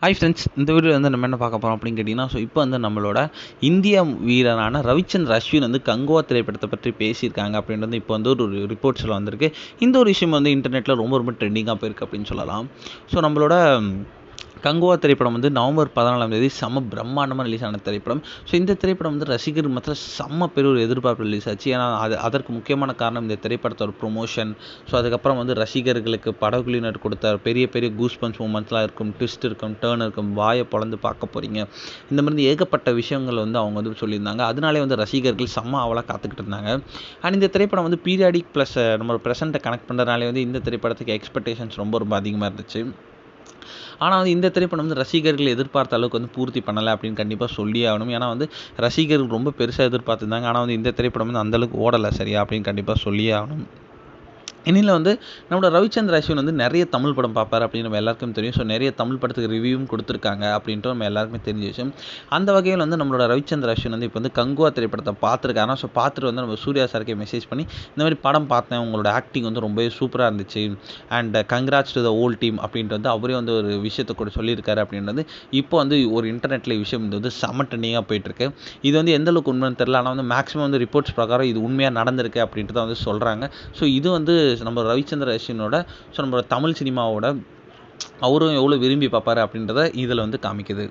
Hi friends, இந்த video வந்து நம்ம என்ன பார்க்க போகிறோம் அப்படின்னு கேட்டிங்கன்னா, இப்போ வந்து நம்மளோட இந்திய வீரரான ரவிச்சந்திரன் அஸ்வின் வந்து கங்குவா திரைப்படத்தை பற்றி பேசியிருக்காங்க அப்படின்றது இப்போ வந்து ஒரு ரிப்போர்ட்ஸில் வந்திருக்கு. இந்த ஒரு விஷயம் வந்து இன்டர்நெட்டில் ரொம்ப ரொம்ப ட்ரெண்டிங்காக போயிருக்கு அப்படின்னு சொல்லலாம். ஸோ நம்மளோட கங்குவா திரைப்படம் வந்து நவம்பர் 14 செம்ம பிரம்மாண்டமாக ரிலீஸ் ஆன திரைப்படம். ஸோ இந்த திரைப்படம் வந்து ரசிகர் மத்தியில் செம்ம பெரிய ஒரு எதிர்பார்ப்பு ரிலீஸ் ஆச்சு. ஏன்னா அதற்கு முக்கியமான காரணம் இந்த திரைப்படத்தோட ப்ரொமோஷன். ஸோ அதுக்கப்புறம் வந்து ரசிகர்களுக்கு படக்குழுவினர் கொடுத்த பெரிய பெரிய கூஸ்பம்ஸ் மூமெண்ட்ஸ்லாம் இருக்கும், ட்விஸ்ட் இருக்கும், டேர்ன் இருக்கும், வாயை பொளந்து பார்க்க போகிறீங்க, இந்த மாதிரி ஏகப்பட்ட விஷயங்கள் வந்து அவங்க வந்து சொல்லியிருந்தாங்க. அதனாலே வந்து ரசிகர்கள் செம்ம ஆவலாக காத்துக்கிட்டு இருந்தாங்க. அண்ட் இந்த திரைப்படம் வந்து பீரியாடிக் ப்ளஸ் நம்ம ப்ரெசென்ட்டை கனெக்ட் பண்ணுறதுனாலே வந்து இந்த திரைப்படத்துக்கு எக்ஸ்பெக்டேஷன்ஸ் ரொம்ப ரொம்ப அதிகமாக இருந்துச்சு. ஆனால் வந்து இந்த திரைப்படம் வந்து ரசிகர்கள் எதிர்பார்த்த அளவுக்கு வந்து பூர்த்தி பண்ணலை அப்படின்னு கண்டிப்பாக சொல்லியே ஆகணும். ஏன்னா வந்து ரசிகர்கள் ரொம்ப பெருசாக எதிர்பார்த்துருந்தாங்க. ஆனால் வந்து இந்த திரைப்படம் வந்து அந்தளவுக்கு ஓடலை சரியா அப்படின்னு கண்டிப்பாக சொல்லியே ஆகணும். இனியில் வந்து நம்மளோட ரவிச்சந்திரன் அஸ்வின் வந்து நிறைய தமிழ் படம் பார்ப்பார் அப்படின்னு நம்ம எல்லாருக்கும் தெரியும். ஸோ நிறைய தமிழ் படத்துக்கு ரிவ்யூவும் கொடுத்துருக்காங்க அப்படின்ட்டு நம்ம எல்லாருக்குமே தெரிஞ்ச விஷயம். அந்த வகையில் வந்து நம்மளோட ரவிச்சந்திரன் அஸ்வின் வந்து இப்போ வந்து கங்குவா திரைப்படத்தை பார்த்துருக்காங்க. ஸோ பார்த்துட்டு வந்து நம்ம சூர்யா சாருக்கே மெசேஜ் பண்ணி இந்த மாதிரி படம் பார்த்தேன், உங்களோட ஆக்டிங் வந்து ரொம்பவே சூப்பராக இருந்துச்சு and congrats to the whole team அப்படின்ட்டு வந்து அவரே வந்து ஒரு விஷயத்தை கூட சொல்லியிருக்காரு அப்படின்றது இப்போ வந்து ஒரு இன்டர்நெட்டில் விஷயம் இது வந்து செம ட்ரெண்டிங்காக போயிட்டுருக்கு. இது வந்து எந்த அளவுக்கு உண்மைன்னு தெரியல. ஆனால் வந்து மேக்ஸிமம் வந்து ரிப்போர்ட்ஸ் பிரகாரம் இது உண்மையாக நடந்திருக்கு அப்படின்ட்டு தான் வந்து சொல்கிறாங்க. ஸோ இது வந்து நம்ம ரவிச்சந்திரன் அஸ்வினோட ஸோ நம்மளோட தமிழ் சினிமாவோட அவரும் எவ்வளோ விரும்பி பார்ப்பாரு அப்படின்றத இதில் வந்து காமிக்குது.